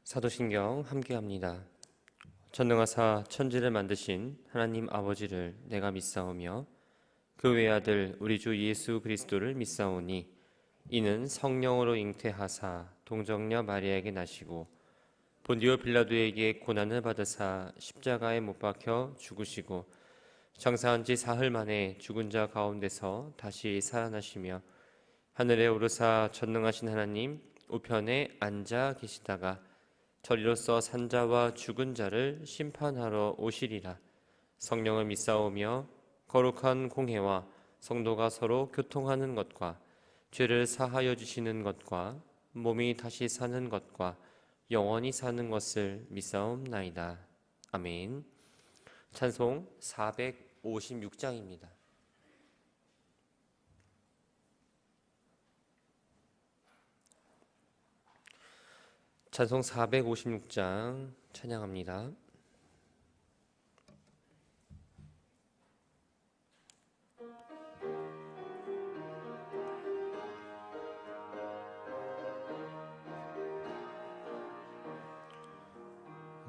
사도신경 함께합니다. 전능하사 천지를 만드신 하나님 아버지를 내가 믿사오며 그 외아들 우리 주 예수 그리스도를 믿사오니 이는 성령으로 잉태하사 동정녀 마리아에게 나시고 본디오 빌라도에게 고난을 받으사 십자가에 못 박혀 죽으시고 장사한 지 사흘 만에 죽은 자 가운데서 다시 살아나시며 하늘에 오르사 전능하신 하나님 우편에 앉아 계시다가 저리로서 산자와 죽은 자를 심판하러 오시리라. 성령을 믿사오며 거룩한 공회와 성도가 서로 교통하는 것과 죄를 사하여 주시는 것과 몸이 다시 사는 것과 영원히 사는 것을 믿사옵나이다. 아멘. 찬송 456장입니다. 찬송 456장 찬양합니다.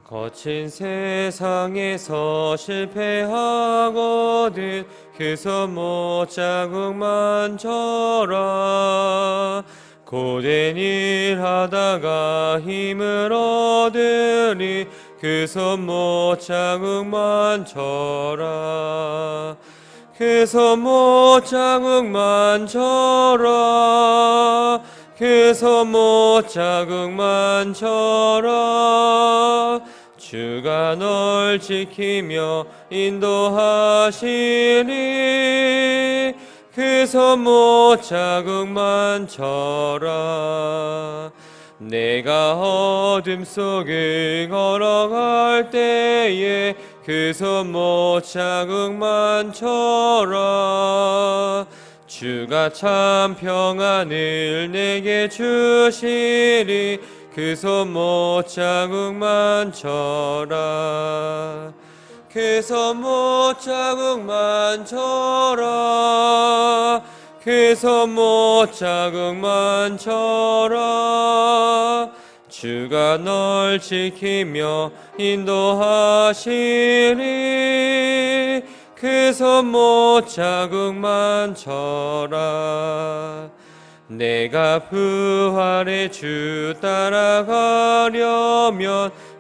거친 세상에서 실패하거든 그 손못 자국만 져라. 고된 일 하다가 힘을 얻으니 그 손못 자국만 져라. 그 손못 자국만 져라. 그 손못 자국만 져라. 주가 널 지키며 인도하시니 그 손못 자국만 져라. 내가 어둠 속을 걸어갈 때에 그 손못 자국만 져라. 주가 참 평안을 내게 주시리 그 손못 자국만 져라. 그 손못 자국만 져라. 그 손못 자국만 져라. 주가 널 지키며 인도하시리 그 손못 자국만 져라. 내가 부활의 주 따라가려면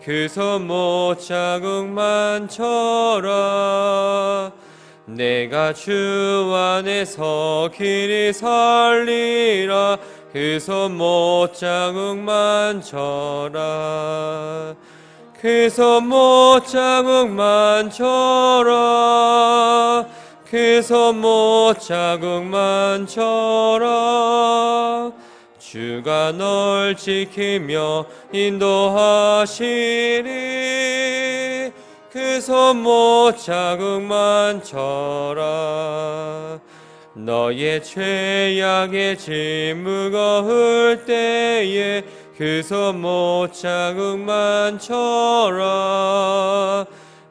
그 손못 자국만 져라. 내가 주 안에서 길이 살리라 그 손못 자국만 져라. 그 손못 자국만 져라. 그 손못 자국만 져라. 주가 널 지키며 인도하시리 그 손못 자국만 져라. 너의 죄악의 짐 무거울 때에 그 손못 자국만 져라.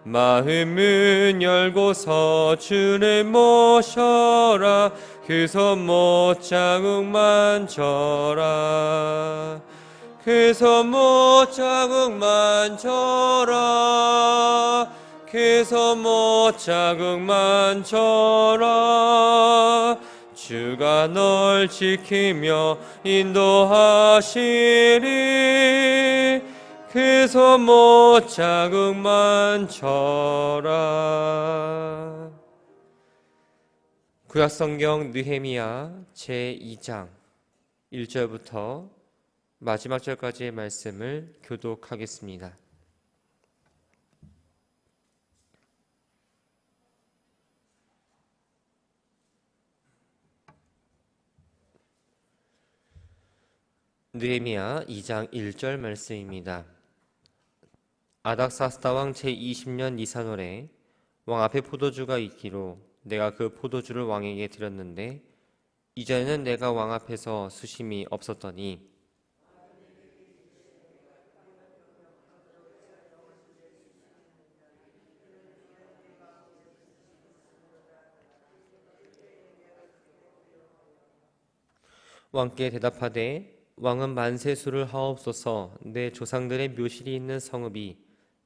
마음은 열고서 주를 모셔라. 그 손못 자국만 져라. 그 손못 자국만 져라. 그 손못 자국만 져라. 주가 널 지키며 인도하시리 그 손못 자국만 져라. 구약성경 느헤미야 제2장 1절부터 마지막 절까지의 말씀을 교독하겠습니다. 느헤미야 2장 1절 말씀입니다. 아닥사스다 왕 제20년 니산월에 왕 앞에 포도주가 있기로 내가 그 포도주를 왕에게 드렸는데 이전에는 내가 왕 앞에서 수심이 없었더니 왕께 대답하되 왕은 만세수를 하옵소서. 내 조상들의 묘실이 있는 성읍이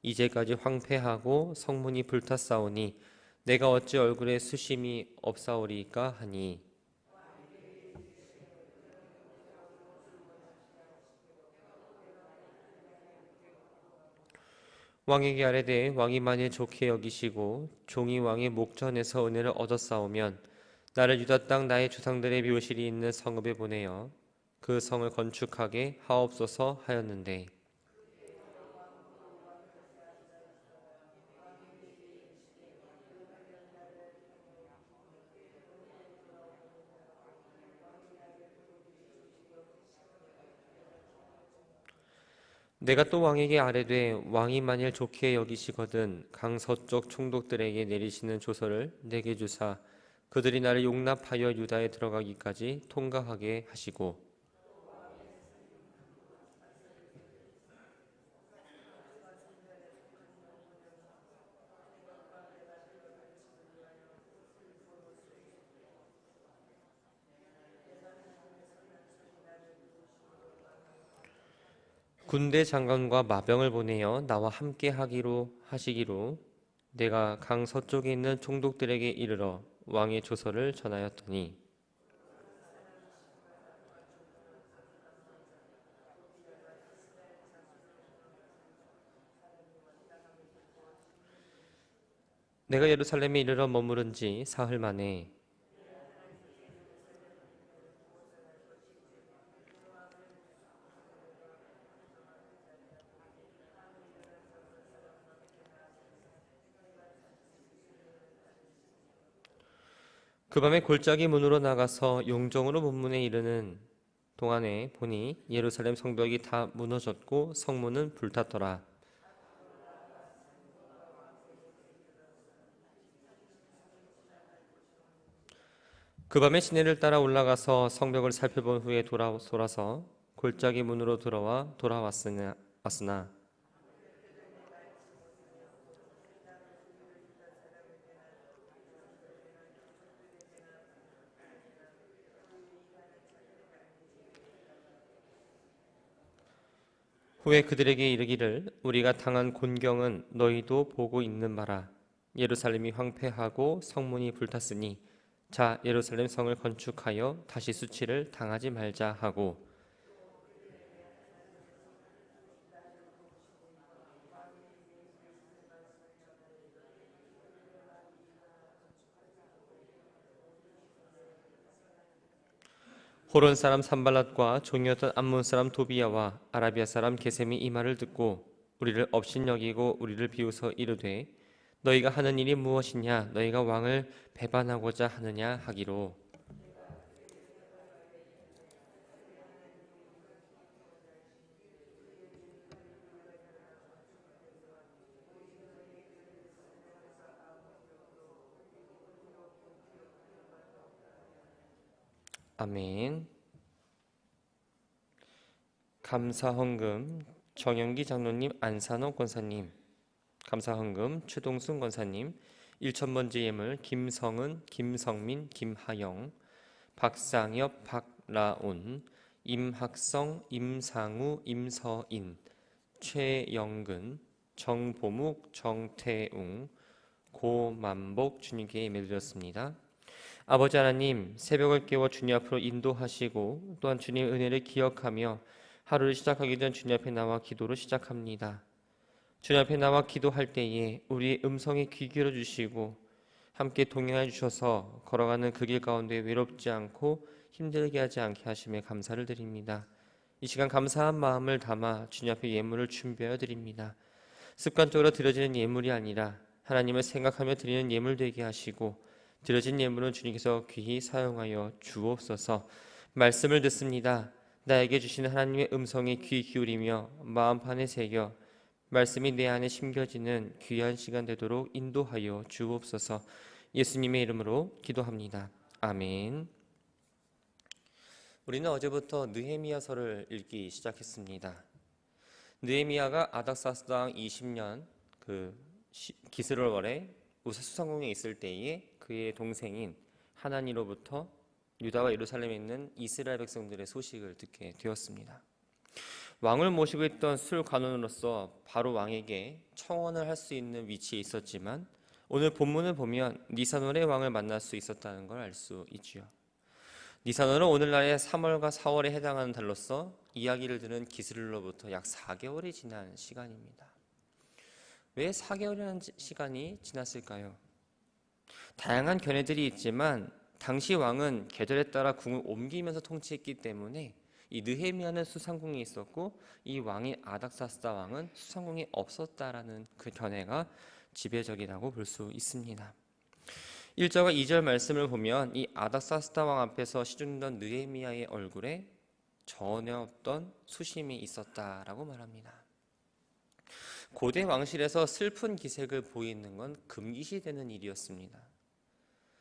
이제까지 황폐하고 성문이 불탔사오니 내가 어찌 얼굴에 수심이 없사오리까 하니, 왕에게 아뢰되 왕이 만일 좋게 여기시고 종이 왕의 목전에서 은혜를 얻었사오면 나를 유다 땅 나의 조상들의 묘실이 있는 성읍에 보내어 그 성을 건축하게 하옵소서 하였는데, 내가 또 왕에게 아뢰되 왕이 만일 좋게 여기시거든 강 서쪽 총독들에게 내리시는 조서를 내게 주사 그들이 나를 용납하여 유다에 들어가기까지 통과하게 하시고, 군대 장관과 마병을 보내어 나와 함께 하기로 하시기로 내가 강 서쪽에 있는 총독들에게 이르러 왕의 조서를 전하였더니, 내가 예루살렘에 이르러 머무른 지 사흘 만에 그 밤에 골짜기 문으로 나가서 용정으로 문문에 이르는 동안에 보니 예루살렘 성벽이 다 무너졌고 성문은 불탔더라. 그 밤에 시내를 따라 올라가서 성벽을 살펴본 후에 돌아서 골짜기 문으로 들어와 왔으나 후에 그들에게 이르기를 우리가 당한 곤경은 너희도 보고 있는 바라. 예루살렘이 황폐하고 성문이 불탔으니 자 예루살렘 성을 건축하여 다시 수치를 당하지 말자 하고, 호론 사람 산발랏과 종이었던 암몬 사람 도비야와 아라비아 사람 게셈이 이 말을 듣고 우리를 업신여기고 우리를 비웃어 이르되 너희가 하는 일이 무엇이냐, 너희가 왕을 배반하고자 하느냐 하기로, 아멘. 감사헌금 정영기 장로님, 안산호 권사님. 감사헌금 최동순 권사님. 1,000번째 예물 김성은, 김성민, 김하영, 박상엽, 박라온, 임학성, 임상우, 임서인, 최영근, 정보묵, 정태웅, 고만복 주님께 예배드렸습니다. 아버지 하나님, 새벽을 깨워 주님 앞으로 인도하시고 또한 주님의 은혜를 기억하며 하루를 시작하기 전 주님 앞에 나와 기도로 시작합니다. 주님 앞에 나와 기도할 때에 우리의 음성에 귀 기울여 주시고 함께 동행해 주셔서 걸어가는 그 길 가운데 외롭지 않고 힘들게 하지 않게 하심에 감사를 드립니다. 이 시간 감사한 마음을 담아 주님 앞에 예물을 준비하여 드립니다. 습관적으로 드려지는 예물이 아니라 하나님을 생각하며 드리는 예물 되게 하시고 드려진 예물은 주님께서 귀히 사용하여 주옵소서. 말씀을 듣습니다. 나에게 주시는 하나님의 음성에 귀 기울이며 마음판에 새겨 말씀이 내 안에 심겨지는 귀한 시간 되도록 인도하여 주옵소서. 예수님의 이름으로 기도합니다. 아멘. 우리는 어제부터 느헤미야서를 읽기 시작했습니다. 느헤미야가 아닥사스당 20년 기스롤월에 우사 수상궁에 있을 때에 그의 동생인 하나니로부터 유다와 예루살렘에 있는 이스라엘 백성들의 소식을 듣게 되었습니다. 왕을 모시고 있던 술 관원으로서 바로 왕에게 청원을 할 수 있는 위치에 있었지만 오늘 본문을 보면 니사놀의 왕을 만날 수 있었다는 걸 알 수 있지요. 니사놀은 오늘날의 3월과 4월에 해당하는 달로서 이야기를 들은 기슬로부터 약 4개월이 지난 시간입니다. 왜 4개월이라는 시간이 지났을까요? 다양한 견해들이 있지만 당시 왕은 계절에 따라 궁을 옮기면서 통치했기 때문에 이 느헤미야는 수상궁에 있었고 이 왕인 아닥사스다 왕은 수상궁에 없었다라는 그 견해가 지배적이라고 볼 수 있습니다. 1절과 2절 말씀을 보면 이 아닥사스다 왕 앞에서 시중던 느헤미야의 얼굴에 전혀 없던 수심이 있었다라고 말합니다. 고대 왕실에서 슬픈 기색을 보이는 건 금기시되는 일이었습니다.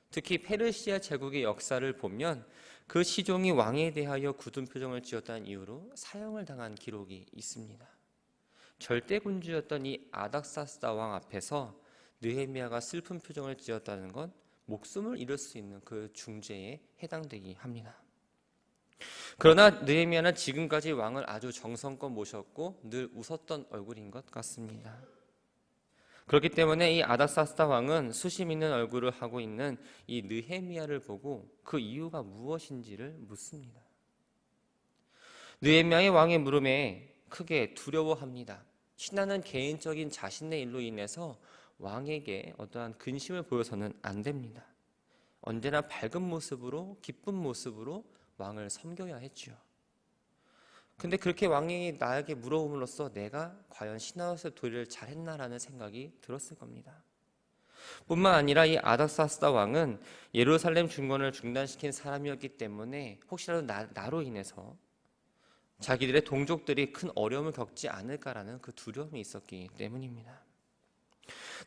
특히 페르시아 제국의 역사를 보면 그 시종이 왕에 대하여 굳은 표정을 지었다는 이유로 사형을 당한 기록이 있습니다. 절대군주였던 이 아닥사스다 왕 앞에서 느헤미야가 슬픈 표정을 지었다는 건 목숨을 잃을 수 있는 그 중죄에 해당되게 합니다. 그러나 느헤미야는 지금까지 왕을 아주 정성껏 모셨고 늘 웃었던 얼굴인 것 같습니다. 그렇기 때문에 이 아닥사스다 왕은 수심 있는 얼굴을 하고 있는 이 느헤미야를 보고 그 이유가 무엇인지를 묻습니다. 느헤미야의 왕의 물음에 크게 두려워합니다. 신하는 개인적인 자신의 일로 인해서 왕에게 어떠한 근심을 보여서는 안 됩니다. 언제나 밝은 모습으로 기쁜 모습으로 왕을 섬겨야 했죠. 근데 그렇게 왕이 나에게 물어봄으로써 내가 과연 신하로서의 도리를 잘했나라는 생각이 들었을 겁니다. 뿐만 아니라 이 아닥사스다 왕은 예루살렘 중건을 중단시킨 사람이었기 때문에 혹시라도 나로 인해서 자기들의 동족들이 큰 어려움을 겪지 않을까라는 그 두려움이 있었기 때문입니다.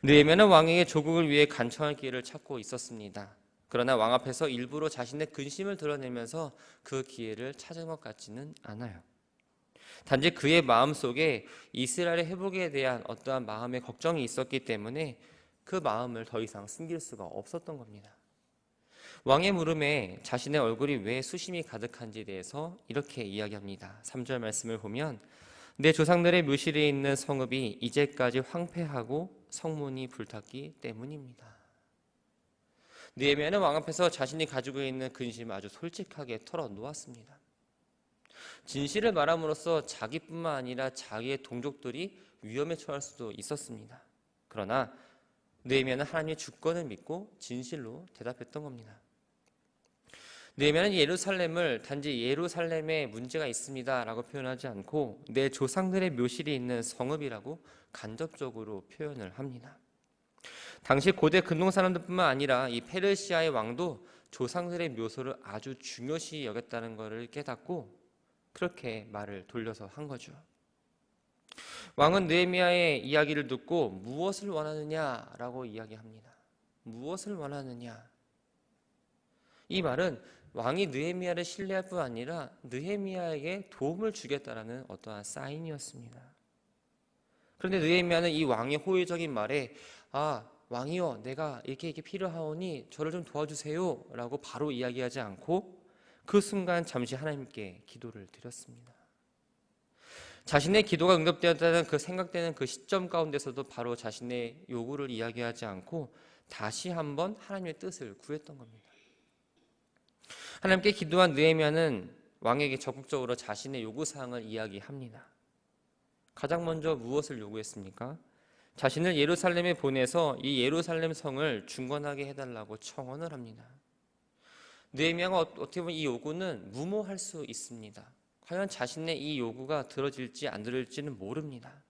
느헤미야는 왕에게 조국을 위해 간청할 기회를 찾고 있었습니다. 그러나 왕 앞에서 일부러 자신의 근심을 드러내면서 그 기회를 찾은 것 같지는 않아요. 단지 그의 마음속에 이스라엘의 회복에 대한 어떠한 마음의 걱정이 있었기 때문에 그 마음을 더 이상 숨길 수가 없었던 겁니다. 왕의 물음에 자신의 얼굴이 왜 수심이 가득한지에 대해서 이렇게 이야기합니다. 3절 말씀을 보면 내 조상들의 묘실에 있는 성읍이 이제까지 황폐하고 성문이 불탔기 때문입니다. 느헤미야는 왕 앞에서 자신이 가지고 있는 근심을 아주 솔직하게 털어놓았습니다. 진실을 말함으로써 자기뿐만 아니라 자기의 동족들이 위험에 처할 수도 있었습니다. 그러나 느헤미야는 하나님의 주권을 믿고 진실로 대답했던 겁니다. 느헤미야는 예루살렘을 단지 예루살렘에 문제가 있습니다 라고 표현하지 않고 내 조상들의 묘실이 있는 성읍이라고 간접적으로 표현을 합니다. 당시 고대 근동 사람들뿐만 아니라 이 페르시아의 왕도 조상들의 묘소를 아주 중요시 여겼다는 것을 깨닫고 그렇게 말을 돌려서 한 거죠. 왕은 느헤미야의 이야기를 듣고 무엇을 원하느냐라고 이야기합니다. 무엇을 원하느냐? 이 말은 왕이 느헤미야를 신뢰할 뿐 아니라 느헤미야에게 도움을 주겠다라는 어떠한 사인이었습니다. 그런데 느헤미야는 이 왕의 호의적인 말에 왕이여 내가 이렇게 필요하오니 저를 좀 도와주세요 라고 바로 이야기하지 않고 그 순간 잠시 하나님께 기도를 드렸습니다. 자신의 기도가 응답되었다는 그 생각되는 그 시점 가운데서도 바로 자신의 요구를 이야기하지 않고 다시 한번 하나님의 뜻을 구했던 겁니다. 하나님께 기도한 느헤미야는 왕에게 적극적으로 자신의 요구사항을 이야기합니다. 가장 먼저 무엇을 요구했습니까? 자신을 예루살렘에 보내서 이 예루살렘 성을 중건하게 해달라고 청원을 합니다. 느헤미야가 어떻게 보면 이 요구는 무모할 수 있습니다. 과연 자신의 이 요구가 들어질지 안 들어질지는 모릅니다.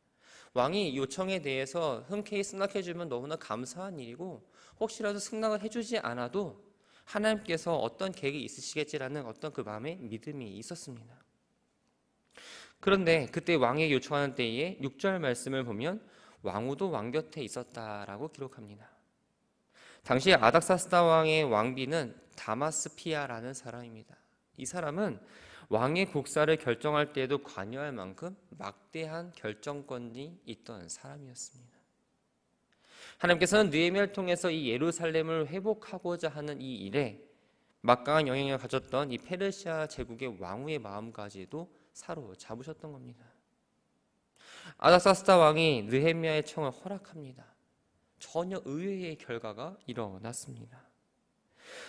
왕이 요청에 대해서 흔쾌히 승낙해주면 너무나 감사한 일이고 혹시라도 승낙을 해주지 않아도 하나님께서 어떤 계획이 있으시겠지라는 어떤 그 마음의 믿음이 있었습니다. 그런데 그때 왕이 요청하는 때에 6절 말씀을 보면 왕후도 왕 곁에 있었다라고 기록합니다. 당시 아닥사스다 왕의 왕비는 다마스피아라는 사람입니다. 이 사람은 왕의 국사를 결정할 때에도 관여할 만큼 막대한 결정권이 있던 사람이었습니다. 하나님께서는 느헤미야를 통해서 이 예루살렘을 회복하고자 하는 이 일에 막강한 영향력을 가졌던 이 페르시아 제국의 왕후의 마음까지도 사로잡으셨던 겁니다. 아닥사스다 왕이 느헤미야의 청을 허락합니다. 전혀 의외의 결과가 일어났습니다.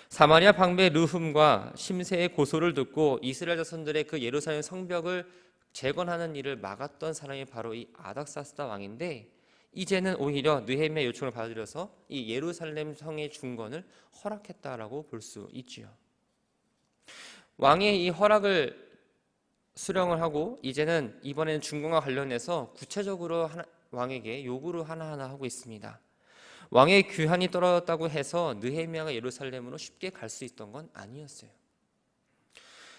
사마리아 방배 르훔과 심세의 고소를 듣고 이스라엘 자손들의 그 예루살렘 성벽을 재건하는 일을 막았던 사람이 바로 이 아닥사스다 왕인데, 이제는 오히려 느헤미야 요청을 받아들여서 이 예루살렘 성의 중건을 허락했다라고 볼 수 있지요. 왕의 이 허락을 수령을 하고 이제는 이번에는 중건과 관련해서 구체적으로 왕에게 요구를 하나하나 하고 있습니다. 왕의 귀환이 떨어졌다고 해서 느헤미야가 예루살렘으로 쉽게 갈 수 있던 건 아니었어요.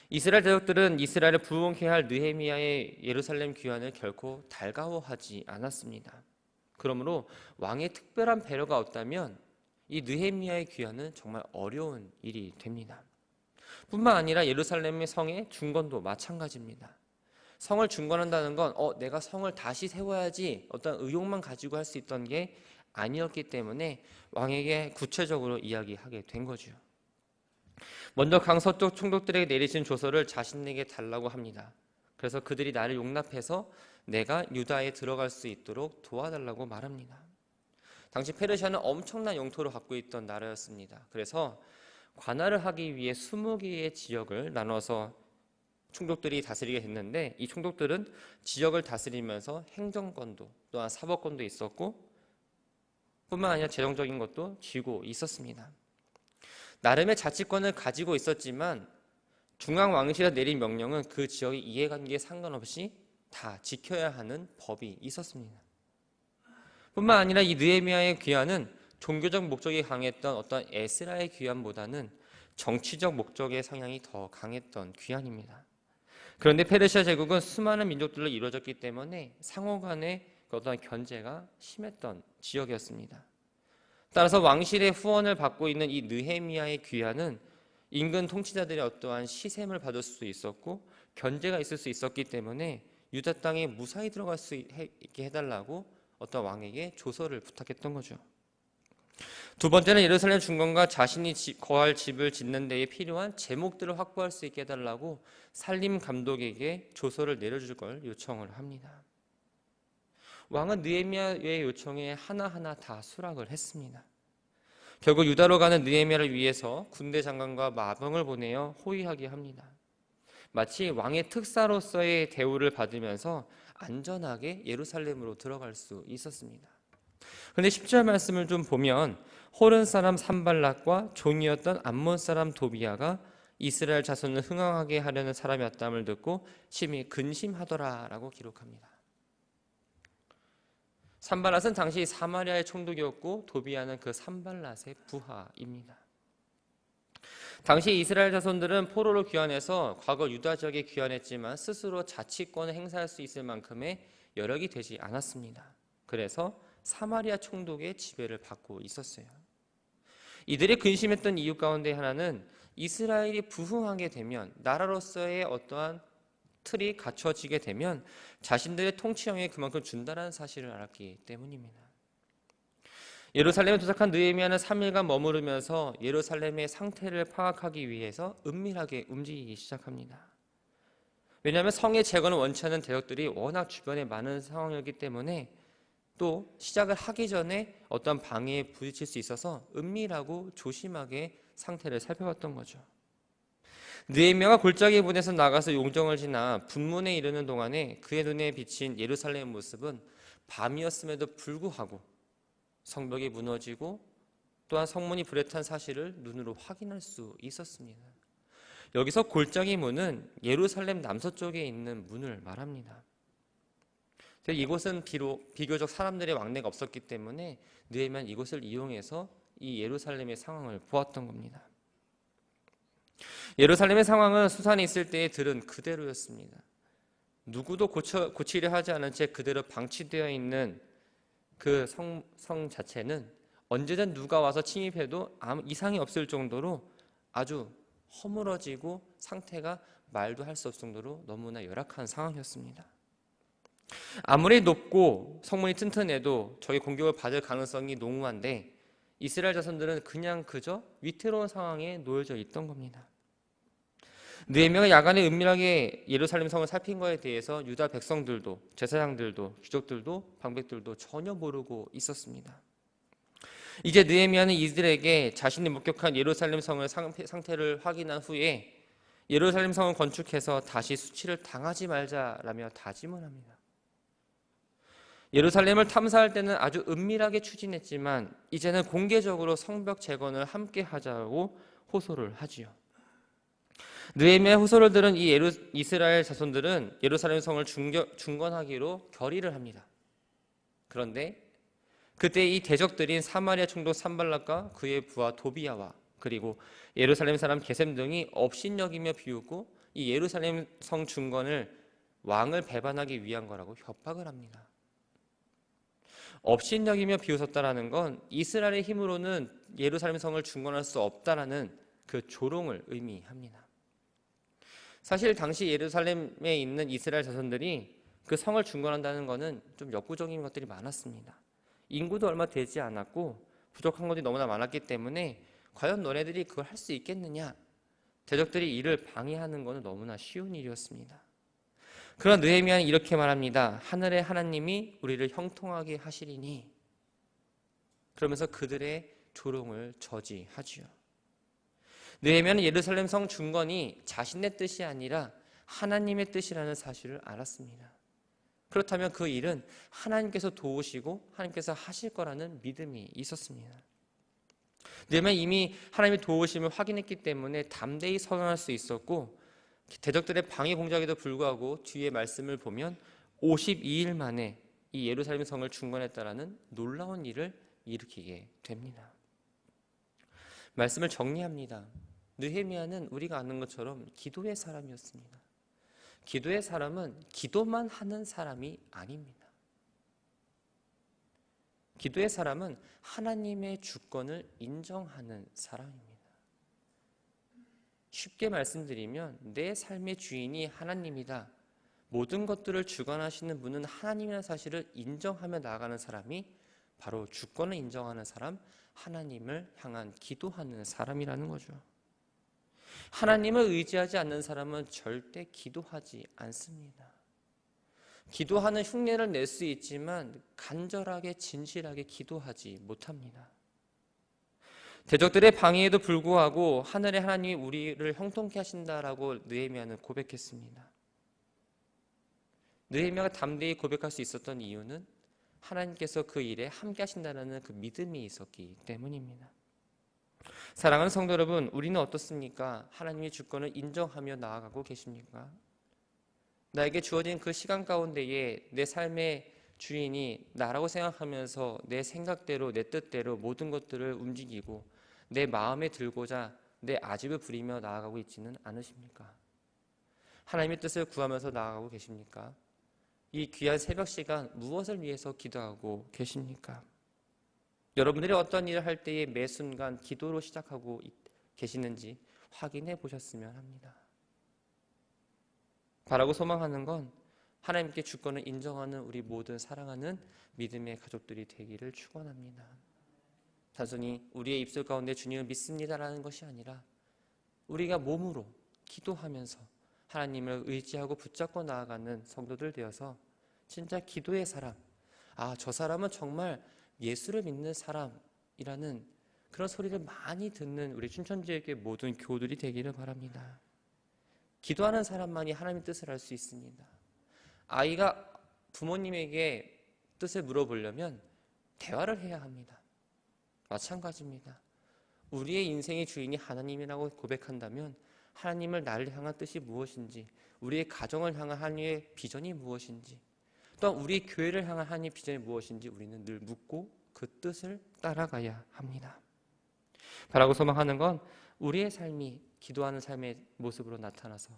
이스라엘 대적들은 이스라엘을 부흥케 할 느헤미야의 예루살렘 귀환을 결코 달가워하지 않았습니다. 그러므로 왕의 특별한 배려가 없다면 이 느헤미야의 귀환은 정말 어려운 일이 됩니다. 뿐만 아니라 예루살렘의 성의 중건도 마찬가지입니다. 성을 중건한다는 건 내가 성을 다시 세워야지 어떤 의욕만 가지고 할 수 있던 게 아니었기 때문에 왕에게 구체적으로 이야기하게 된 거죠. 먼저 강서쪽 총독들에게 내리신 조서를 자신에게 달라고 합니다. 그래서 그들이 나를 용납해서 내가 유다에 들어갈 수 있도록 도와달라고 말합니다. 당시 페르시아는 엄청난 영토를 갖고 있던 나라였습니다. 그래서 관할을 하기 위해 20개의 지역을 나눠서 총독들이 다스리게 됐는데, 이 총독들은 지역을 다스리면서 행정권도 또한 사법권도 있었고 뿐만 아니라 재정적인 것도 쥐고 있었습니다. 나름의 자치권을 가지고 있었지만 중앙왕실에서 내린 명령은 그 지역의 이해관계에 상관없이 다 지켜야 하는 법이 있었습니다. 뿐만 아니라 이 느헤미야의 귀환은 종교적 목적이 강했던 어떤 에스라의 귀환보다는 정치적 목적의 성향이 더 강했던 귀환입니다. 그런데 페르시아 제국은 수많은 민족들로 이루어졌기 때문에 상호 간의 어떤 견제가 심했던 지역이었습니다. 따라서 왕실의 후원을 받고 있는 이 느헤미야의 귀환은 인근 통치자들의 어떠한 시샘을 받을 수 있었고 견제가 있을 수 있었기 때문에 유다 땅에 무사히 들어갈 수 있게 해달라고 어떤 왕에게 조서를 부탁했던 거죠. 두 번째는 예루살렘 중건과 자신이 거할 집을 짓는 데에 필요한 제목들을 확보할 수 있게 해달라고 산림 감독에게 조서를 내려줄 걸 요청을 합니다. 왕은 느헤미야의 요청에 하나하나 다 수락을 했습니다. 결국 유다로 가는 느헤미야를 위해서 군대 장관과 마병을 보내어 호위하게 합니다. 마치 왕의 특사로서의 대우를 받으면서 안전하게 예루살렘으로 들어갈 수 있었습니다. 그런데 10절 말씀을 좀 보면 호른 사람 산발락과 종이었던 암몬 사람 도비야가 이스라엘 자손을 흥황하게 하려는 사람이었다함을 듣고 심히 근심하더라라고 기록합니다. 산발랏은 당시 사마리아의 총독이었고 도비야는 그 산발랏의 부하입니다. 당시 이스라엘 자손들은 포로로 귀환해서 과거 유다 지역에 귀환했지만 스스로 자치권을 행사할 수 있을 만큼의 여력이 되지 않았습니다. 그래서 사마리아 총독의 지배를 받고 있었어요. 이들이 근심했던 이유 가운데 하나는 이스라엘이 부흥하게 되면, 나라로서의 어떠한 틀이 갖춰지게 되면 자신들의 통치 영역이 그만큼 준다는 사실을 알았기 때문입니다. 예루살렘에 도착한 느헤미야는 3일간 머무르면서 예루살렘의 상태를 파악하기 위해서 은밀하게 움직이기 시작합니다. 왜냐하면 성의 재건을 원치 않는 대적들이 워낙 주변에 많은 상황이었기 때문에 또 시작을 하기 전에 어떤 방해에 부딪힐 수 있어서 은밀하고 조심하게 상태를 살펴봤던 거죠. 느헤미야가 골짜기 분에서 나가서 용정을 지나 분문에 이르는 동안에 그의 눈에 비친 예루살렘의 모습은 밤이었음에도 불구하고 성벽이 무너지고 또한 성문이 불에 탄 사실을 눈으로 확인할 수 있었습니다. 여기서 골짜기 문은 예루살렘 남서쪽에 있는 문을 말합니다. 이곳은 비교적 사람들의 왕래가 없었기 때문에 느헤미야는 이곳을 이용해서 이 예루살렘의 상황을 보았던 겁니다. 예루살렘의 상황은 수산에 있을 때의 들은 그대로였습니다. 누구도 고치려 하지 않은 채 그대로 방치되어 있는 그 성 자체는 언제든 누가 와서 침입해도 아무 이상이 없을 정도로 아주 허물어지고 상태가 말도 할 수 없을 정도로 너무나 열악한 상황이었습니다. 아무리 높고 성문이 튼튼해도 적의 공격을 받을 가능성이 농후한데 이스라엘 자손들은 그냥 그저 위태로운 상황에 놓여져 있던 겁니다. 느헤미야가 야간에 은밀하게 예루살렘 성을 살핀 것에 대해서 유다 백성들도 제사장들도 귀족들도 방백들도 전혀 모르고 있었습니다. 이제 느헤미야는 이들에게 자신이 목격한 예루살렘 성의 상태를 확인한 후에 예루살렘 성을 건축해서 다시 수치를 당하지 말자라며 다짐을 합니다. 예루살렘을 탐사할 때는 아주 은밀하게 추진했지만 이제는 공개적으로 성벽 재건을 함께 하자고 호소를 하지요. 느헤미야의 호소를 들은 이 이스라엘 자손들은 예루살렘 성을 중건하기로 결의를 합니다. 그런데 그때 이 대적들인 사마리아 총독 산발락과 그의 부하 도비야와 그리고 예루살렘 사람 게셈 등이 업신여기며 비웃고 이 예루살렘 성 중건을 왕을 배반하기 위한 거라고 협박을 합니다. 업신여기며 비웃었다라는 건 이스라엘의 힘으로는 예루살렘 성을 중건할 수 없다라는 그 조롱을 의미합니다. 사실 당시 예루살렘에 있는 이스라엘 자손들이 그 성을 중건한다는 것은 좀 역부족인 것들이 많았습니다. 인구도 얼마 되지 않았고 부족한 것이 너무나 많았기 때문에 과연 너네들이 그걸 할 수 있겠느냐? 대적들이 이를 방해하는 것은 너무나 쉬운 일이었습니다. 그러나 느헤미야는 이렇게 말합니다. 하늘의 하나님이 우리를 형통하게 하시리니, 그러면서 그들의 조롱을 저지하지요. 느헤미야는 예루살렘 성 중건이 자신의 뜻이 아니라 하나님의 뜻이라는 사실을 알았습니다. 그렇다면 그 일은 하나님께서 도우시고 하나님께서 하실 거라는 믿음이 있었습니다. 느헤미야는 이미 하나님의 도우심을 확인했기 때문에 담대히 선언할 수 있었고, 대적들의 방해 공작에도 불구하고 뒤에 말씀을 보면 52일 만에 이 예루살렘 성을 중건했다라는 놀라운 일을 일으키게 됩니다. 말씀을 정리합니다. 느헤미야는 우리가 아는 것처럼 기도의 사람이었습니다. 기도의 사람은 기도만 하는 사람이 아닙니다. 기도의 사람은 하나님의 주권을 인정하는 사람입니다. 쉽게 말씀드리면 내 삶의 주인이 하나님이다. 모든 것들을 주관하시는 분은 하나님이라는 사실을 인정하며 나아가는 사람이 바로 주권을 인정하는 사람, 하나님을 향한 기도하는 사람이라는 거죠. 하나님을 의지하지 않는 사람은 절대 기도하지 않습니다. 기도하는 흉내를 낼 수 있지만 간절하게 진실하게 기도하지 못합니다. 대적들의 방해에도 불구하고 하늘의 하나님이 우리를 형통케 하신다라고 느헤미야는 고백했습니다. 느헤미야가 담대히 고백할 수 있었던 이유는 하나님께서 그 일에 함께 하신다는 그 믿음이 있었기 때문입니다. 사랑하는 성도 여러분, 우리는 어떻습니까? 하나님의 주권을 인정하며 나아가고 계십니까? 나에게 주어진 그 시간 가운데에 내 삶의 주인이 나라고 생각하면서 내 생각대로 내 뜻대로 모든 것들을 움직이고 내 마음에 들고자 내 아집을 부리며 나아가고 있지는 않으십니까? 하나님의 뜻을 구하면서 나아가고 계십니까? 이 귀한 새벽 시간 무엇을 위해서 기도하고 계십니까? 여러분들이 어떤 일을 할 때에 매 순간 기도로 시작하고 계시는지 확인해 보셨으면 합니다. 바라고 소망하는 건 하나님께 주권을 인정하는 우리 모든 사랑하는 믿음의 가족들이 되기를 축원합니다. 단순히 우리의 입술 가운데 주님을 믿습니다라는 것이 아니라 우리가 몸으로 기도하면서 하나님을 의지하고 붙잡고 나아가는 성도들 되어서 진짜 기도의 사람, 저 사람은 정말 예수를 믿는 사람이라는 그런 소리를 많이 듣는 우리 춘천지역의 모든 교우들이 되기를 바랍니다. 기도하는 사람만이 하나님의 뜻을 알 수 있습니다. 아이가 부모님에게 뜻을 물어보려면 대화를 해야 합니다. 마찬가지입니다. 우리의 인생의 주인이 하나님이라고 고백한다면 하나님을 나를 향한 뜻이 무엇인지, 우리의 가정을 향한 하나님의 비전이 무엇인지, 또한 우리 교회를 향한 하나님의 비전이 무엇인지 우리는 늘 묻고 그 뜻을 따라가야 합니다. 바라고 소망하는 건 우리의 삶이 기도하는 삶의 모습으로 나타나서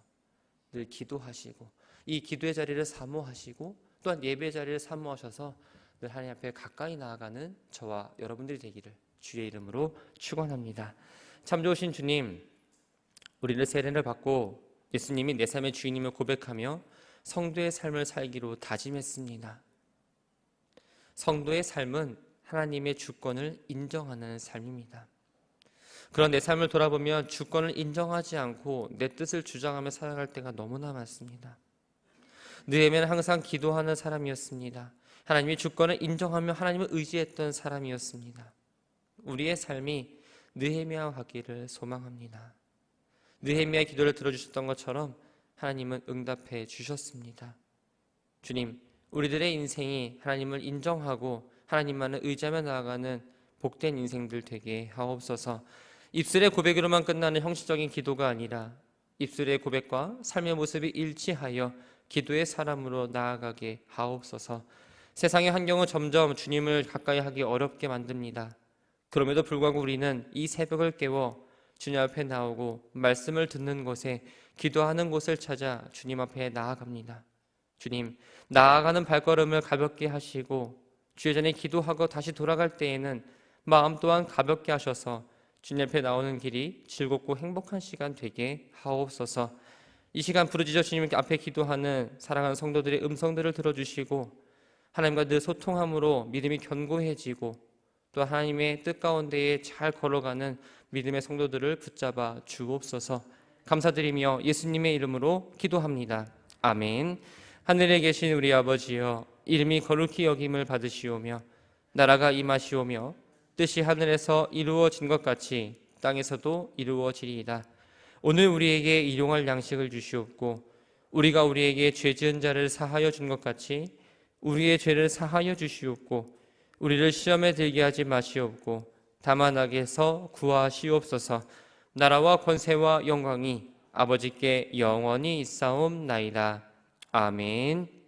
늘 기도하시고 이 기도의 자리를 사모하시고 또한 예배의 자리를 사모하셔서 늘 하나님 앞에 가까이 나아가는 저와 여러분들이 되기를 주의 이름으로 축원합니다. 참 좋으신 주님, 우리를 세례를 받고 예수님이 내 삶의 주인임을 고백하며 성도의 삶을 살기로 다짐했습니다. 성도의 삶은 하나님의 주권을 인정하는 삶입니다. 그런 내 삶을 돌아보면 주권을 인정하지 않고 내 뜻을 주장하며 살아갈 때가 너무나 많습니다. 느헤미야는 항상 기도하는 사람이었습니다. 하나님의 주권을 인정하며 하나님을 의지했던 사람이었습니다. 우리의 삶이 느헤미야와 같기를 소망합니다. 느헤미야의 기도를 들어주셨던 것처럼 하나님은 응답해 주셨습니다. 주님, 우리들의 인생이 하나님을 인정하고 하나님만을 의지하며 나아가는 복된 인생들 되게 하옵소서. 입술의 고백으로만 끝나는 형식적인 기도가 아니라 입술의 고백과 삶의 모습이 일치하여 기도의 사람으로 나아가게 하옵소서. 세상의 환경은 점점 주님을 가까이 하기 어렵게 만듭니다. 그럼에도 불구하고 우리는 이 새벽을 깨워 주님 앞에 나오고 말씀을 듣는 곳에 기도하는 곳을 찾아 주님 앞에 나아갑니다. 주님, 나아가는 발걸음을 가볍게 하시고 주의 전에 기도하고 다시 돌아갈 때에는 마음 또한 가볍게 하셔서 주님 앞에 나오는 길이 즐겁고 행복한 시간 되게 하옵소서. 이 시간 부르짖어 주님 앞에 기도하는 사랑하는 성도들의 음성들을 들어주시고 하나님과 늘 소통함으로 믿음이 견고해지고 또 하나님의 뜻 가운데에 잘 걸어가는 믿음의 성도들을 붙잡아 주옵소서. 감사드리며 예수님의 이름으로 기도합니다. 아멘. 하늘에 계신 우리 아버지여, 이름이 거룩히 여김을 받으시오며 나라가 임하시오며 뜻이 하늘에서 이루어진 것 같이 땅에서도 이루어지리이다. 오늘 우리에게 일용할 양식을 주시옵고 우리가 우리에게 죄 지은 자를 사하여 준 것 같이 우리의 죄를 사하여 주시옵고 우리를 시험에 들게 하지 마시옵고 다만 악에서 구하시옵소서. 나라와 권세와 영광이 아버지께 영원히 있사옵나이다. 아멘.